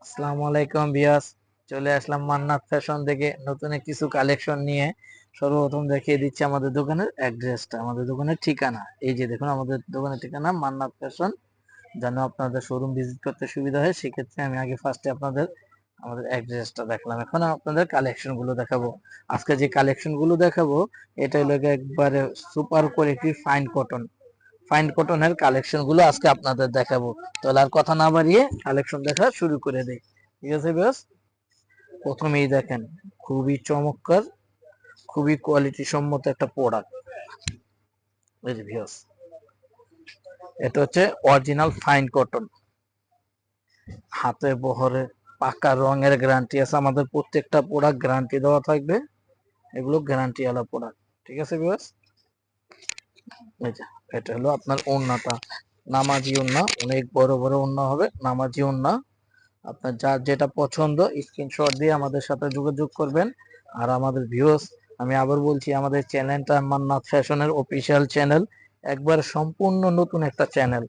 আসসালামু আলাইকুম ভিউয়ার্স, চলে আসলাম মান্নাত ফ্যাশন থেকে নতুন কিছু কালেকশন নিয়ে। সর্বপ্রথম দেখিয়ে দিচ্ছি আমাদের দোকানের অ্যাড্রেসটা, আমাদের দোকানের ঠিকানা। এই যে দেখুন আমাদের দোকানের ঠিকানা মান্নাত ফ্যাশন। যেন আপনাদের শোরুম ভিজিট করতে সুবিধা হয়, সেক্ষেত্রে আমি আগে ফার্স্টে আপনাদের আমাদের অ্যাড্রেসটা দেখলাম। এখন আপনাদের কালেকশন গুলো দেখাবো। আজকে যে কালেকশন গুলো দেখাবো এটা হলো একবারে সুপার কোয়ালিটি ফাইন কটনের কালেকশন গুলো আজকে আপনাদের দেখাবো। তাহলে আর কথা না বাড়িয়ে কালেকশন দেখা শুরু করে দেই। ঠিক আছে বেশ, প্রথমেই দেখেন খুবই চমৎকার, খুবই কোয়ালিটি সম্মত একটা প্রোডাক্ট। এই যে ভিউয়ার্স, এটা হচ্ছে অরিজিনাল ফাইন কটন, হাতে বহরে পাকা রঙের গ্যারান্টি আছে। আমাদের প্রত্যেকটা প্রোডাক্ট গ্যারান্টি দেওয়া থাকবে, এগুলো গ্যারান্টি ওয়ালা প্রোডাক্ট। ঠিক আছে ভিউয়ার্স, এই যে এটা হলো আপনার ওড়নাটা, নামাজি ওড়না, অনেক বড় বড় ওড়না হবে, নামাজি ওড়না। আপনার যার যেটা পছন্দ স্ক্রিনশট দিয়ে আমাদের সাথে যোগাযোগ করবেন। আর আমাদের ভিউয়ার্স, আমি আবার বলছি, আমাদের চ্যানেলটা মান্নাত ফ্যাশনের অফিসিয়াল চ্যানেল, একবার সম্পূর্ণ নতুন একটা চ্যানেল।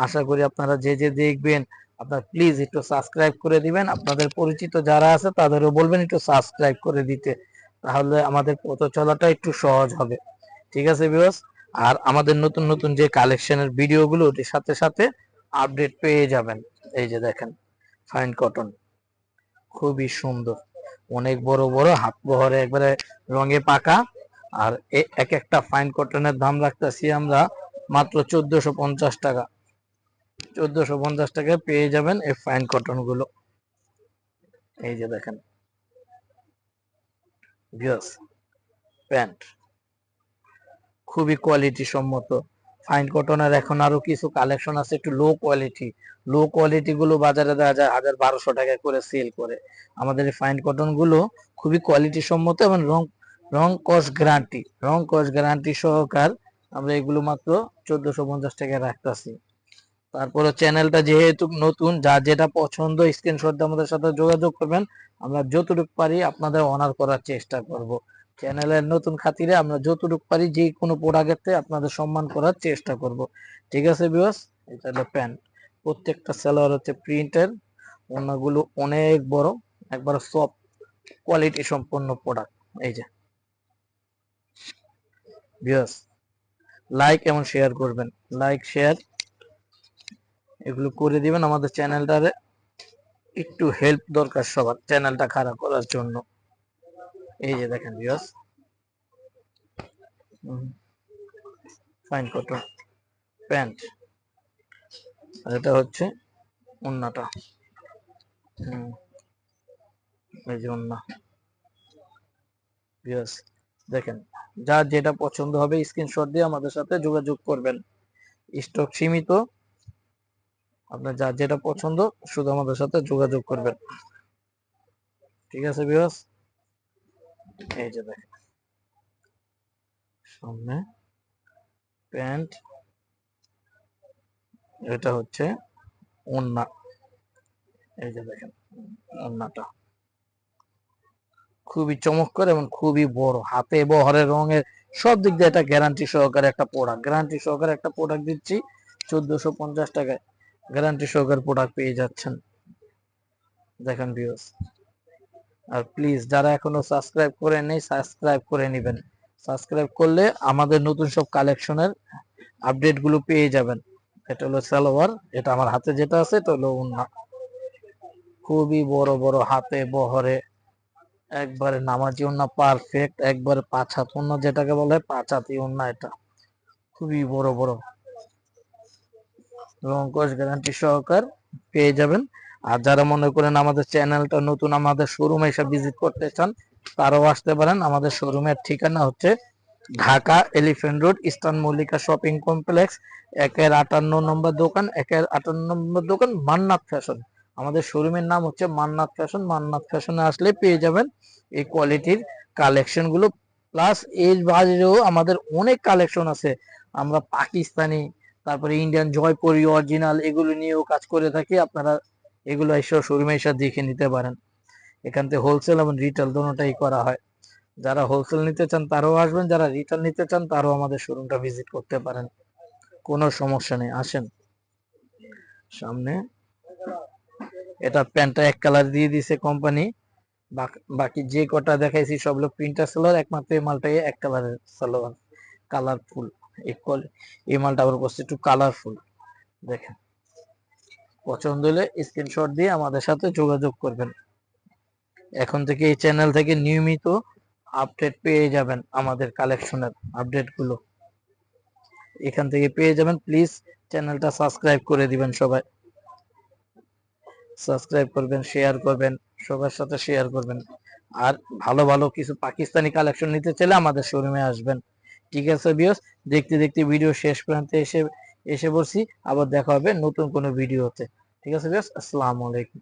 আশা করি আপনারা যে যে দেখবেন আপনারা প্লিজ একটু সাবস্ক্রাইব করে দিবেন। আপনাদের পরিচিত যারা আছে তাদেরও বলবেন একটু সাবস্ক্রাইব করে দিতে, তাহলে আমাদের পথ চলাটা একটু সহজ হবে। ঠিক আছে ভিউয়ার্স, আর আমাদের নতুন নতুন যে কালেকশনের ভিডিওগুলো ওটির সাথে সাথে আপডেট পেয়ে যাবেন। এই যে দেখেন ফাইন কটন, খুবই সুন্দর, অনেক বড় বড় হাত বহরে একবারে রঙে পাকা। আর এক একটা ফাইন কটনের দাম রাখতেছি আমরা মাত্র 1450 টাকা। 1450 টাকায় পেয়ে যাবেন এই ফাইন কটন গুলো। এই যে দেখেন ভিউয়ার্স, প্যান্ট খুবই কোয়ালিটি সম্মত ফাইন কটনের। এখন আরো কিছু কালেকশন আছে একটু লো কোয়ালিটি গুলো বাজারে দেওয়া যায় 1000-1200 টাকা করে সেল করে। আমাদের এই ফাইন কটন গুলো খুবই কোয়ালিটি সম্মত এবং রং কস গ্যারান্টি সহকার আমরা এগুলো মাত্র 1450 টাকায় রাখতেছি। তারপরে চ্যানেলটা যেহেতু নতুন, যার যেটা পছন্দ স্ক্রিনশট দিয়ে আমাদের সাথে যোগাযোগ করবেন। আমরা যতটুকু পারি আপনাদের অনার করার চেষ্টা করব। চ্যানেলের নতুন খাতিরে আমরা যতটুকু পারি যে কোনো প্রোডাক্টে আপনাদের সম্মান করার চেষ্টা করব। ঠিক আছে ভিউয়ার্স, এটা হলো প্যান্ট। প্রত্যেকটা সালোয়ার হচ্ছে প্রিন্টের, ওনাগুলো অনেক বড়, একবার সফট কোয়ালিটি সম্পন্ন প্রোডাক্ট। এই যে ভিউয়ার্স, লাইক এবং শেয়ার করবেন, লাইক শেয়ার এগুলো করে দিবেন। আমাদের চ্যানেলটারে একটু হেল্প দরকার সবার চ্যানেলটা খারাপ করার জন্য। এই যে দেখেন ভিউয়ার্স, ফাইন কটন প্যান্ট, আর এটা হচ্ছে ওন্নাটা। এই যে ওন্না ভিউয়ার্স, দেখেন যার যেটা পছন্দ হবে স্ক্রিনশট দিয়ে আমাদের সাথে যোগাযোগ করবেন। স্টক সীমিত, আপনার যার যেটা পছন্দ শুধু আমাদের সাথে যোগাযোগ করবেন। ঠিক আছে ভিউয়ার্স, এই যে দেখেন সামনে প্যান্ট, এটা হচ্ছে ওন্না। এই যে দেখেন ওন্নাটা খুবই চমৎকার এবং খুবই বড়, হাতে বহরের রঙের সব দিক দিয়ে এটা গ্যারান্টি সহকারে একটা প্রোডাক্ট, গ্যারান্টি সহকারে একটা প্রোডাক্ট দিচ্ছি 1450 টাকায়। গ্যারান্টি সহকারে প্রোডাক্ট পেয়ে যাচ্ছেন। দেখেন ভিউয়ার্স, আর প্লিজ যারা এখনো সাবস্ক্রাইব করে নেই সাবস্ক্রাইব করে নেবেন। সাবস্ক্রাইব করলে আমাদের নতুন সব কালেকশনের আপডেট গুলো পেয়ে যাবেন। এটা হলো সালোয়ার, এটা আমার হাতে যেটা আছে এটা হলো ওন্না, খুবই বড় বড় হাতে বহরে একবারে নামাজি ওন্না, পারফেক্ট একবারে 5 হাত ওন্না, যেটাকে বলে 5 হাতি ওন্না। এটা খুবই বড় বড় রং কস গ্যারান্টি সহকার পেয়ে যাবেন। আর যারা মনে করেন আমাদের চ্যানেলটা নতুন, আমাদের শোরুমে এসে ভিজিট করতে চান, তারাও আসতে পারেন। আমাদের শোরুমের ঠিকানা হচ্ছে Dhaka elephant road, eastern Mallika shopping complex, 1-58 নম্বর দোকান, 1-58 নম্বর দোকান, মান্নাত ফ্যাশন। আমাদের শোরুমের নাম হচ্ছে মান্নাত ফ্যাশন। মান্নাত ফ্যাশনে আসলে পেয়ে যাবেন এই কোয়ালিটির কালেকশন গুলো। প্লাস এর বাইরেও আমাদের অনেক কালেকশন আছে। আমরা পাকিস্তানি, তারপরে ইন্ডিয়ান জয়পুরি অরিজিনাল, এগুলো নিয়েও কাজ করে থাকি। আপনারা এগুলো এসে শোরুমে এসে দেখে নিতে পারেন। এখান থেকে হোলসেল এবং রিটেল দোনোটাই করা হয়। যারা হোলসেল নিতে চান তারাও আসবেন, যারা রিটেল নিতে চান তারাও আমাদের শোরুমটা ভিজিট করতে পারেন, কোনো সমস্যা নেই, আসেন সামনে। এটা প্যান্টটা এক কালার দিয়ে দিছে কোম্পানি, বাকি যে কটা দেখাইছি সব হলো প্রিন্টার সালোয়ার, একমাত্র এই মালটাই এক কালারের সালোয়ার, কালারফুল। এই মালটা আবার করছে একটু কালারফুল, দেখেন। পছন্দ হলে স্ক্রিনশট দিয়ে আমাদের সাথে যোগাযোগ করবেন। এখন থেকে এই চ্যানেল থেকে নিয়মিত আপডেট পেয়ে যাবেন, আমাদের কালেকশনের আপডেট গুলো এখান থেকে পেয়ে যাবেন। প্লিজ চ্যানেলটা সাবস্ক্রাইব করে দিবেন, সবাই সাবস্ক্রাইব করবেন, শেয়ার করবেন, সবার সাথে শেয়ার করবেন। আর ভালো ভালো কিছু পাকিস্তানি কালেকশন নিতে চাইলে আমাদের শোরুমে আসবেন। ঠিক আছে ভিউয়ার্স, দেখতে দেখতে ভিডিও শেষ প্রান্তে এসে পড়ছি। আবার দেখা হবে নতুন কোনো ভিডিওতে। ঠিক আছে ভিউয়ার্স, আসসালামু আলাইকুম।